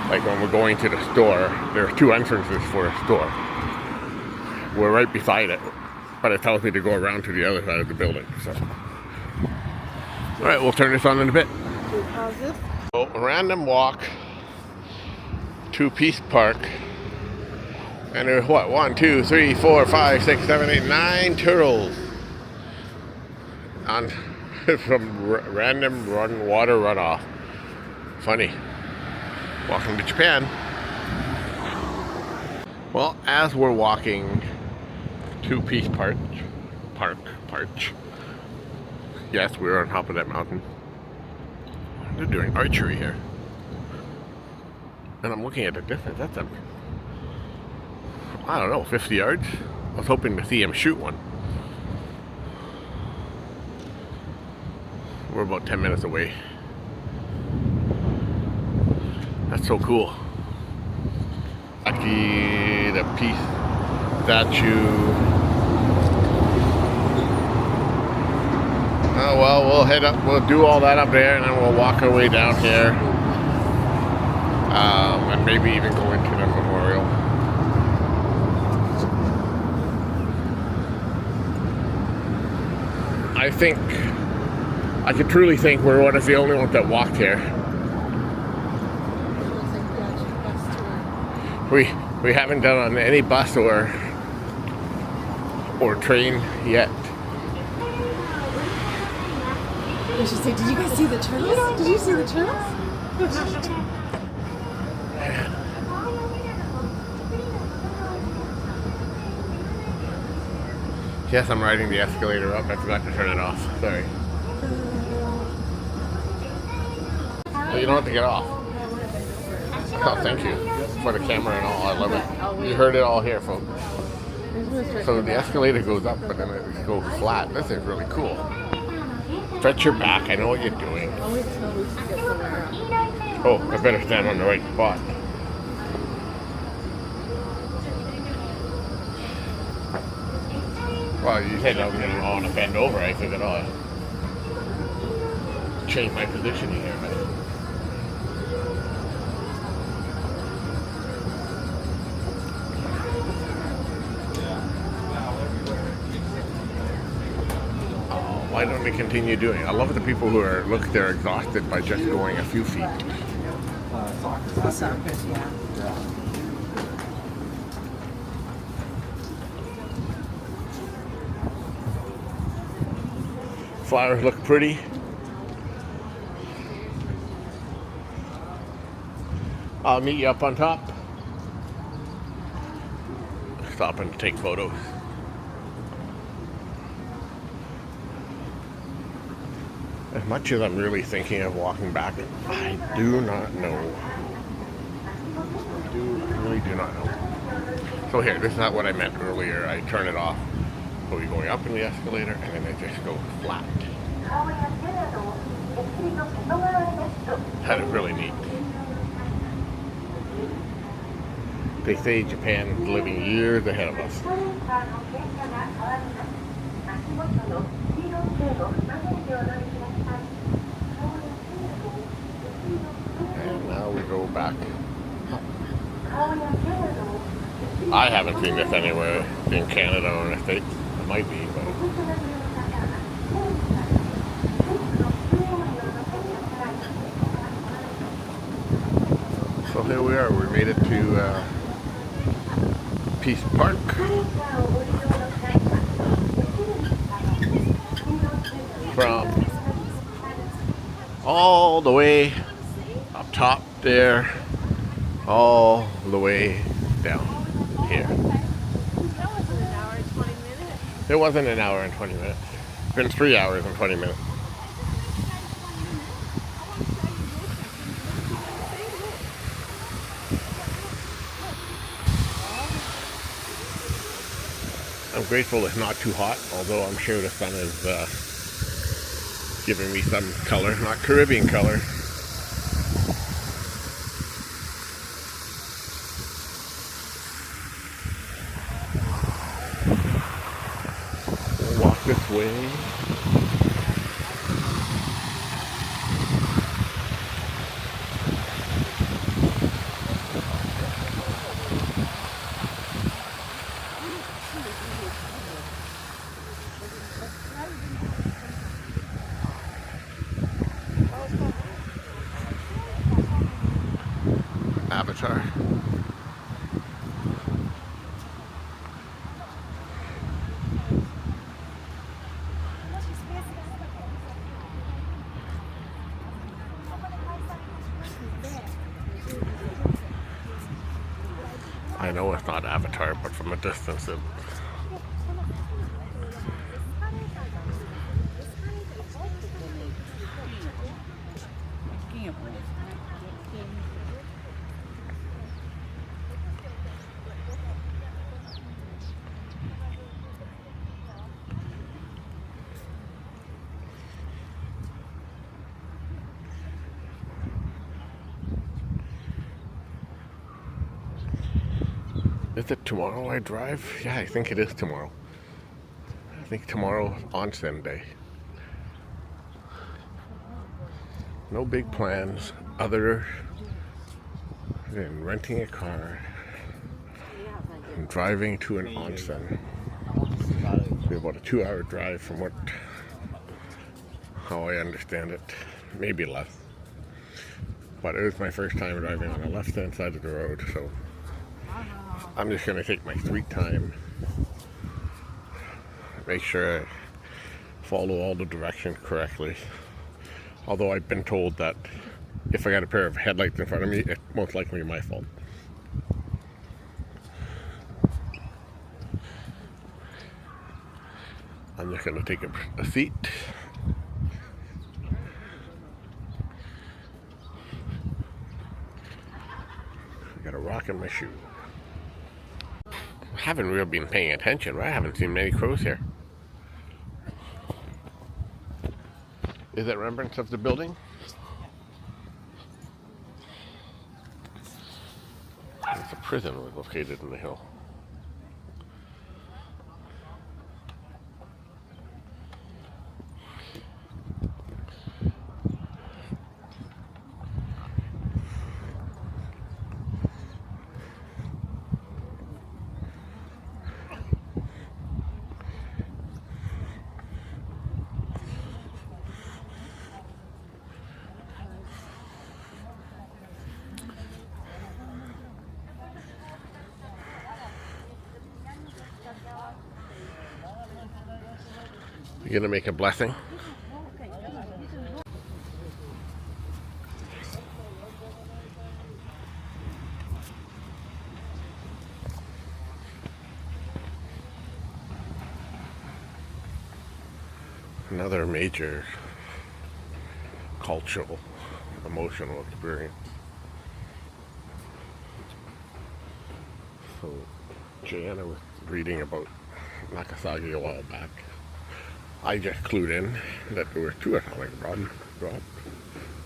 Speaker 1: Like when we're going to the store, there are two entrances for a store. We're right beside it, but it tells me to go around to the other side of the building. So, all right, we'll turn this on in a bit.
Speaker 2: Can we pause this?
Speaker 1: So, a random walk to Peace Park. And there's what? 1, 2, 3, 4, 5, 6, 7, 8, 9 turtles on some random water runoff. Funny. Welcome to Japan. Well, as we're walking to Peace Park, yes, we're on top of that mountain. They're doing archery here. And I'm looking at the distance. That's a, I don't know, 50 yards? I was hoping to see him shoot one. We're about 10 minutes away. That's so cool. Actually, the peace statue. Oh well, we'll head up, we'll do all that up there, and then we'll walk our way down here. And maybe even go into the memorial. I could truly think we're one of the only ones that walked here. We haven't done on any bus or train yet.
Speaker 2: I should say, did you guys see the turtles? Did you see the turtles?
Speaker 1: Yes, I'm riding the escalator up. I forgot to turn it off. Sorry. Oh, you don't have to get off. Oh, thank you for the camera and all. I love it. You heard it all here, folks. So the escalator goes up, but then it goes flat. This is really cool. Stretch your back. I know what you're doing. Oh, I better stand on the right spot. Well, you said I was going to want to bend over. I figured I'll change my positioning here. But why don't they continue doing it? I love the people who are, look, they're exhausted by just going a few feet. Flowers look pretty. I'll meet you up on top. Stop and take photos. As much as I'm really thinking of walking back, I do not know. I really do not know. So here, this is not what I meant earlier. I turn it off. So you're going up in the escalator and then it just goes flat. That is really neat. They say Japan is living years ahead of us. And now we go back. I haven't seen this anywhere in Canada or in the States. It might be, but... So here we are. We made it to Peace Park. From all the way up top there, all the way down here. It wasn't an hour and 20 minutes. It's been 3 hours and 20 minutes. I'm grateful it's not too hot, although I'm sure the sun is giving me some color, not Caribbean color. We'll walk this way. Avatar. I know it's not Avatar, but from a distance it... Is it tomorrow I drive? Yeah, I think it is tomorrow. I think tomorrow onsen day. No big plans other than renting a car and driving to an onsen. It'll be about a 2-hour drive from how I understand it. Maybe less. But it was my first time driving on the left-hand side of the road, so I'm just going to take my sweet time, make sure I follow all the directions correctly. Although I've been told that if I got a pair of headlights in front of me, it's most likely my fault. I'm just going to take a seat. I got a rock in my shoe. I haven't really been paying attention, right? I haven't seen many crows here. Is that remembrance of the building? It's a prison located in the hill. You're gonna make a blessing? Another major cultural, emotional experience. So, Joanna was reading about Nagasaki a while back. I just clued in that there were 2 atomic bombs dropped.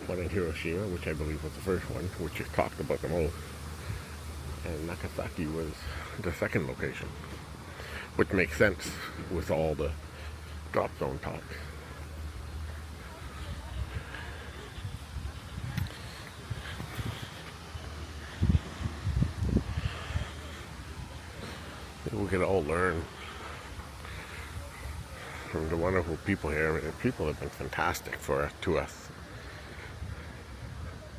Speaker 1: One in Hiroshima, which I believe was the first one, which is talked about the most. And Nagasaki was the second location, which makes sense with all the drop zone talk. We could all learn from the wonderful people here. People have been fantastic to us.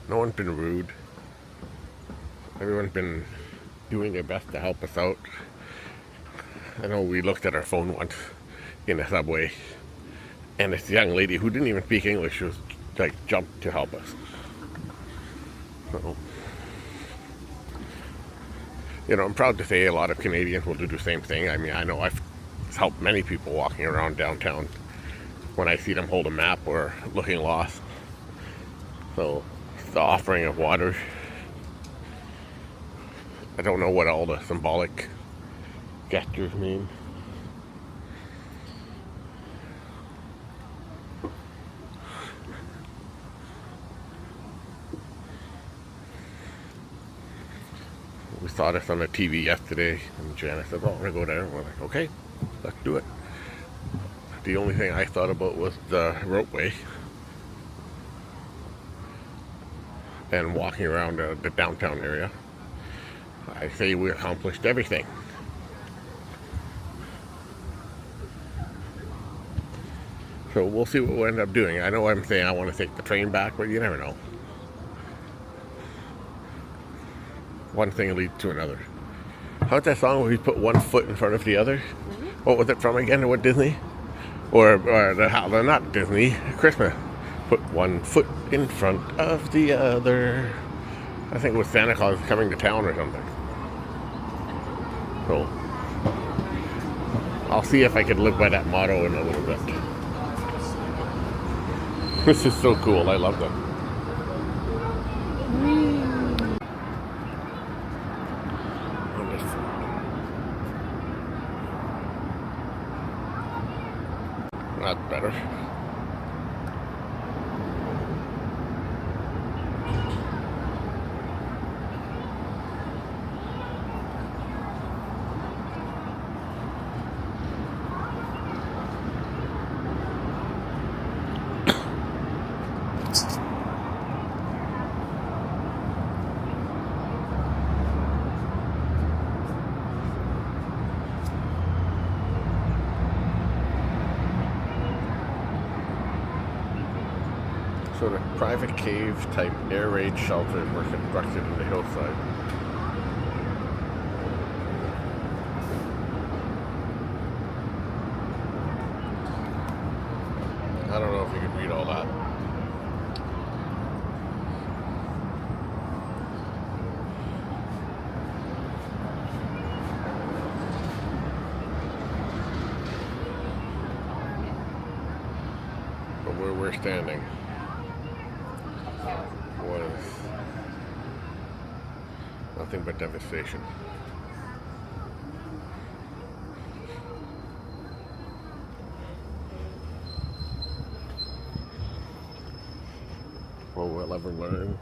Speaker 1: No one's been rude. Everyone's been doing their best to help us out. I know we looked at our phone once in a subway, and this young lady who didn't even speak English was like jumped to help us. So, you know, I'm proud to say a lot of Canadians will do the same thing. I mean, I know I've helped many people walking around downtown when I see them hold a map or looking lost. So, the offering of water. I don't know what all the symbolic gestures mean. We saw this on the TV yesterday, and Janice said, well, we're going to go there. And we're like, okay, let's do it. The only thing I thought about was the Ropeway and walking around the downtown area. I say we accomplished everything. So we'll see what we'll end up doing. I know I'm saying I want to take the train back, but you never know. One thing leads to another. How's that song where you put one foot in front of the other? Mm-hmm. What was it from again? What Disney? Or not Disney, Christmas. Put one foot in front of the other. I think it was Santa Claus coming to town or something. So, I'll see if I can live by that motto in a little bit. This is so cool. I love them. That's better. So the private cave type air raid shelters were constructed in the hillside. I don't know if you can read all that. But where we're standing was nothing but devastation. Well, we'll ever learn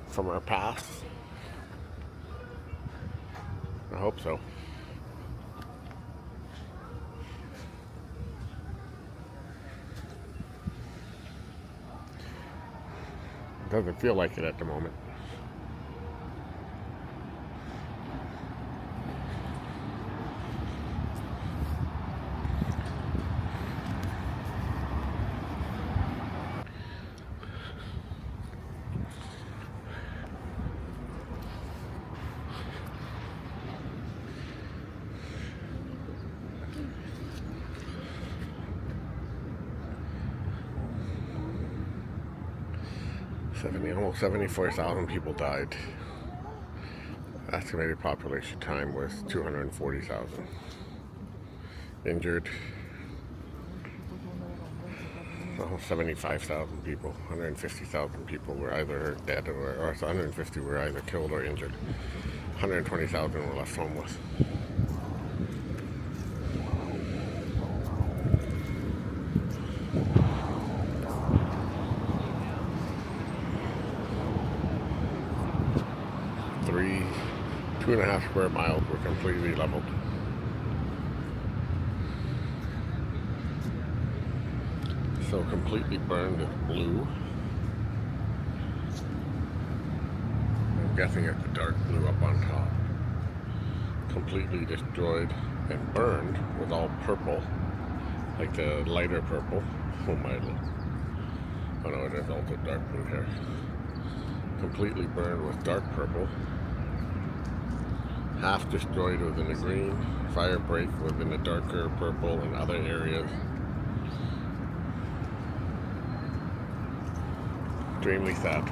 Speaker 1: from our past? I hope so. Doesn't feel like it at the moment. Almost 74,000 people died. Estimated population time was 240,000. Injured almost 75,000 people, 150,000 people were either dead or 150 were either killed or injured. 120,000 were left homeless. Two and a half square miles were completely leveled. So completely burned is blue. I'm guessing it's a dark blue up on top. Completely destroyed and burned was all purple, like the lighter purple. Oh my lord. Oh no, it is also dark blue here. Completely burned with dark purple. Half destroyed was in the green. Fire break was in the darker purple and other areas. Extremely sad.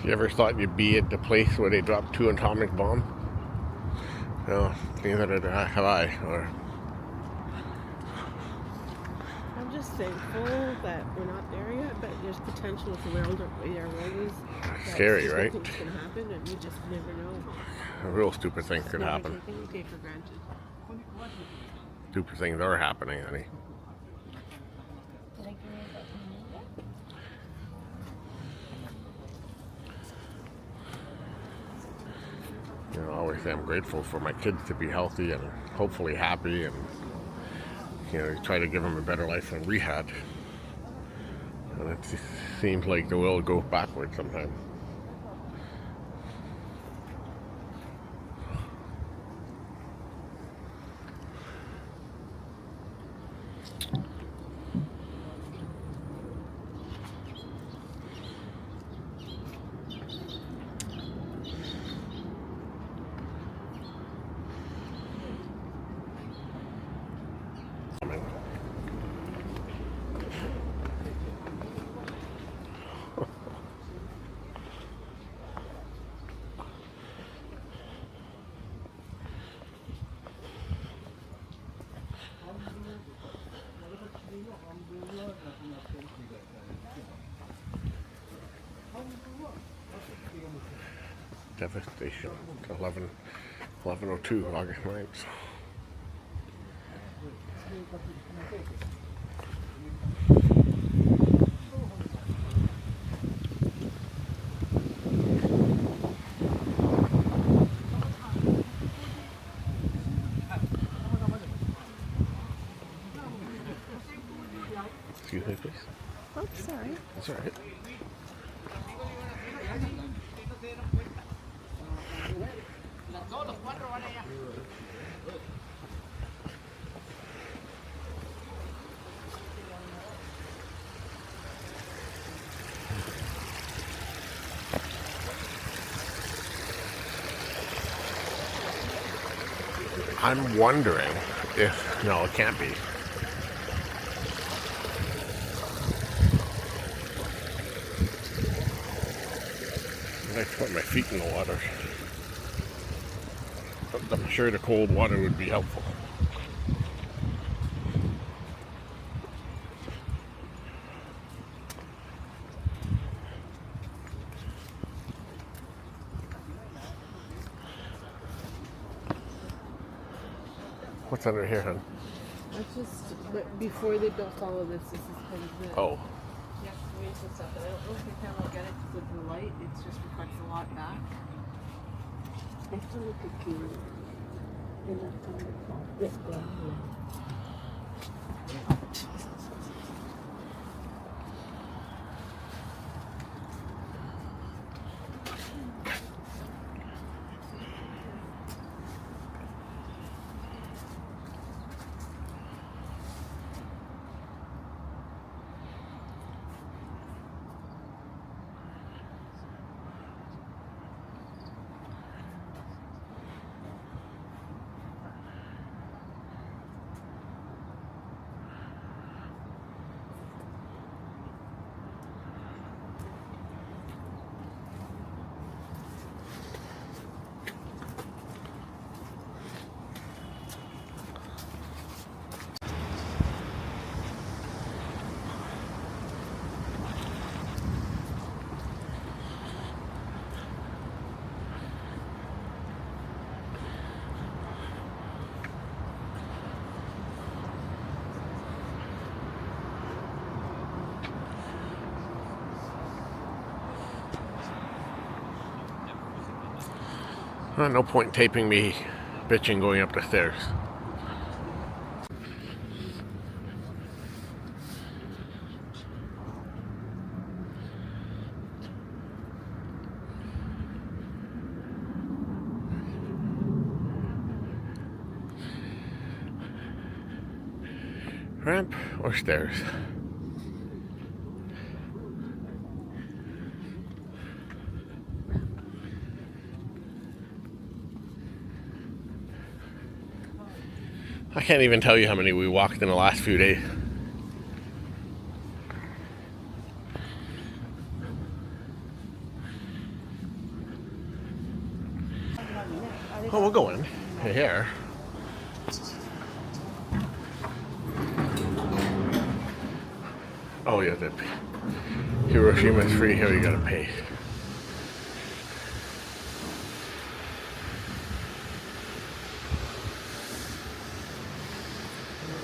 Speaker 1: You ever thought you'd be at the place where they dropped 2 atomic bombs? No, neither have I. Or
Speaker 2: I'm just thankful that we're not there yet, but there's potential if the world is.
Speaker 1: Scary, right?
Speaker 2: Things can happen, and you just never know.
Speaker 1: Real stupid things could happen.
Speaker 2: We take for granted.
Speaker 1: Stupid things are happening, honey. You know, I always say I'm grateful for my kids to be healthy and hopefully happy, and you know, try to give them a better life than we had. And it just seems like the world goes backwards sometimes. Devastation. 11:02, August 9th. Excuse me, please.
Speaker 2: Oh, sorry.
Speaker 1: That's all right. I'm wondering if, no, it can't be. I like to put my feet in the water. But I'm sure the cold water would be helpful. What's under here, hon?
Speaker 2: That's just before they built all of this. This is kind of the.
Speaker 1: Oh.
Speaker 2: Yeah, waves and stuff. But I don't know if you can look at it with the light. It just reflects a lot back. I have to look at you.
Speaker 1: No point taping me bitching going up the stairs. Ramp or stairs? I can't even tell you how many we walked in the last few days. Oh, we'll go in here. Oh yeah, that Hiroshima's free. Here you gotta pay.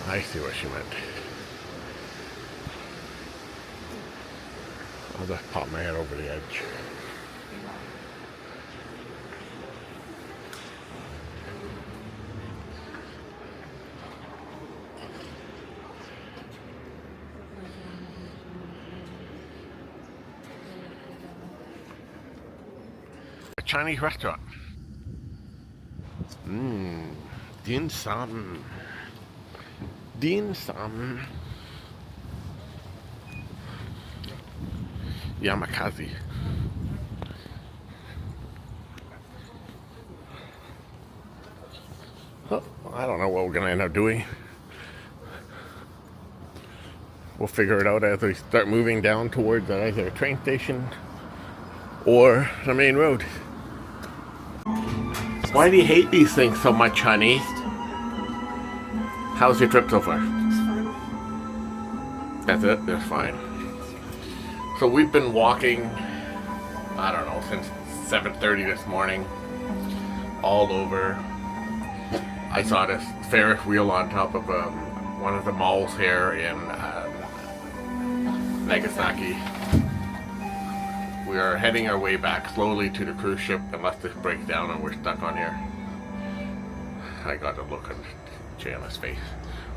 Speaker 1: I see what she meant. I'll just pop my head over the edge. A Chinese restaurant. Dim sum. Dim sum. Yamakasi. Oh, I don't know what we're gonna end up doing. We'll figure it out as we start moving down towards either a train station or the main road. Why do you hate these things so much, honey? How's your trip so far? That's it? That's fine. So we've been walking, I don't know, since 7:30 this morning, all over. I saw this Ferris wheel on top of one of the malls here in Nagasaki. We are heading our way back slowly to the cruise ship unless this breaks down and we're stuck on here. I got a look on Jana's face.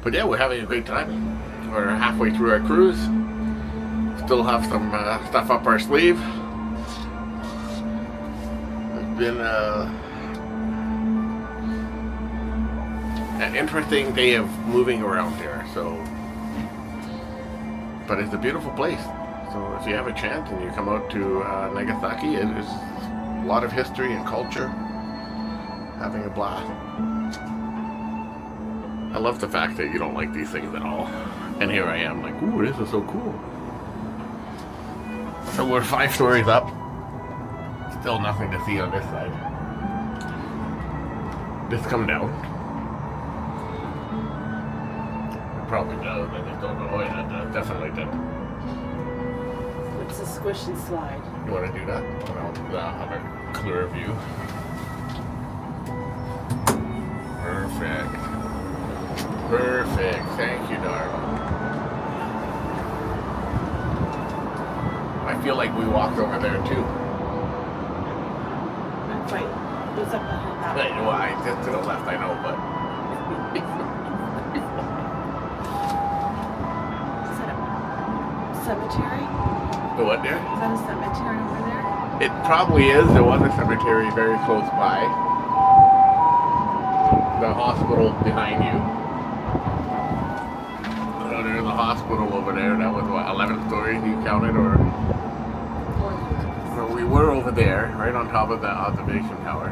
Speaker 1: But yeah, we're having a great time. We're halfway through our cruise. Still have some stuff up our sleeve. It's been an interesting day of moving around here. But it's a beautiful place. So if you have a chance and you come out to Nagasaki, it is a lot of history and culture. Having a blast. I love the fact that you don't like these things at all. And here I am like, ooh, this is so cool. So we're 5 stories up. Still nothing to see on this side. This come down. It probably does, I just don't know. Oh yeah, it does. Definitely did.
Speaker 2: It's a squish and slide.
Speaker 1: You want to do that? And I'll have a clearer view. Perfect. Perfect. Thank you, darling. I feel like we walked over there too.
Speaker 2: Not quite. It was up the hill that way.
Speaker 1: Well, I just to the left, I know, but
Speaker 2: Is that a cemetery?
Speaker 1: the what there?
Speaker 2: Is that a cemetery over there?
Speaker 1: It probably is. There was a cemetery very close by. The hospital behind you. So there's a hospital over there. That was what, 11 stories you counted, or? So we were over there, right on top of the observation tower.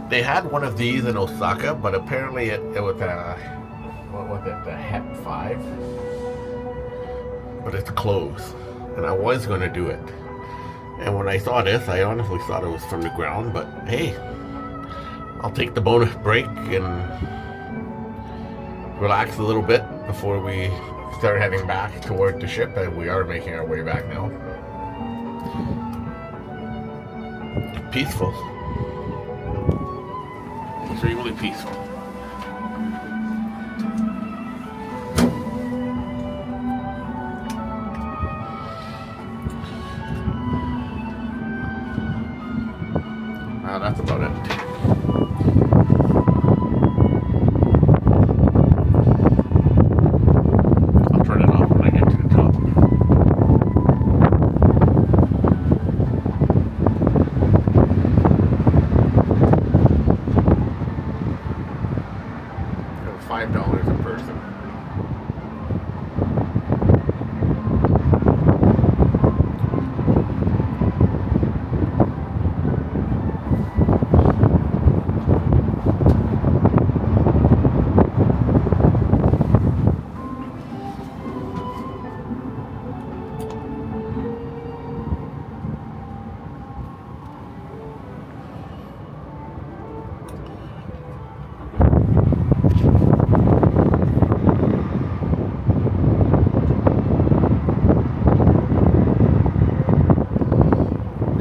Speaker 1: They had one of these in Osaka, but apparently it was what was it, the HEP 5? But it's closed, and I was going to do it. And when I saw this, I honestly thought it was from the ground, but hey, I'll take the bonus break and relax a little bit before we start heading back toward the ship, and we are making our way back now. Peaceful. Extremely peaceful. That's about it. I'll turn it off when I get to the top. It was $5 a person.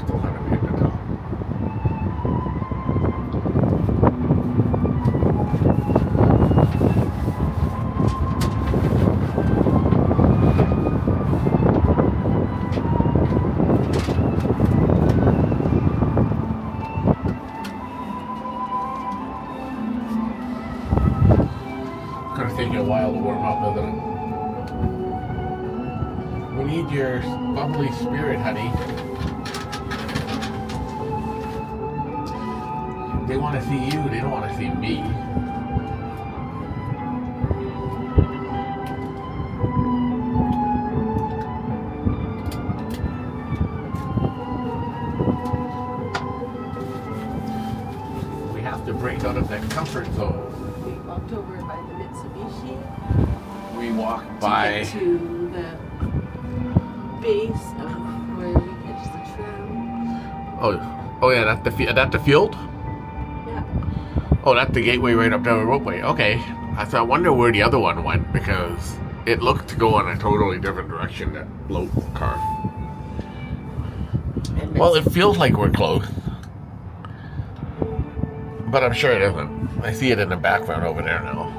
Speaker 1: Still haven't hit the top. Gonna take you a while to warm up, isn't it? We need your bubbly spirit, honey. They want to see you, they don't want to see me. We have to break out of that comfort zone.
Speaker 2: We walked over by the Mitsubishi
Speaker 1: We walk
Speaker 2: to
Speaker 1: by.
Speaker 2: get to the base of where we catch the tram.
Speaker 1: Oh yeah, that's the field.
Speaker 2: Yeah.
Speaker 1: Oh, that's the gateway right up down the Ropeway. Okay, I wonder where the other one went because it looked to go in a totally different direction. That float car.
Speaker 2: And
Speaker 1: Well, it feels like we're close, but I'm sure it isn't. I see it in the background over there now.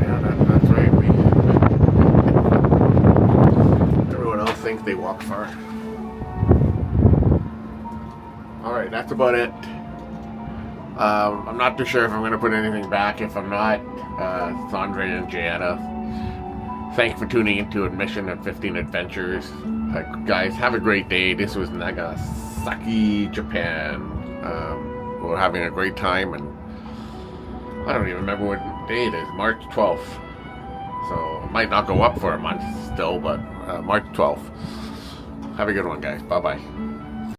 Speaker 1: Yeah, that's right. Everyone else thinks they walk far. All right, that's about it. I'm not too sure if I'm going to put anything back. If I'm not, Sandra and Jana, thanks for tuning into Admission at 15 Adventures. Guys, have a great day. This was Nagasaki, Japan. We're having a great time, and I don't even remember what day it is. March 12th. So it might not go up for a month still, but March 12th. Have a good one, guys. Bye-bye.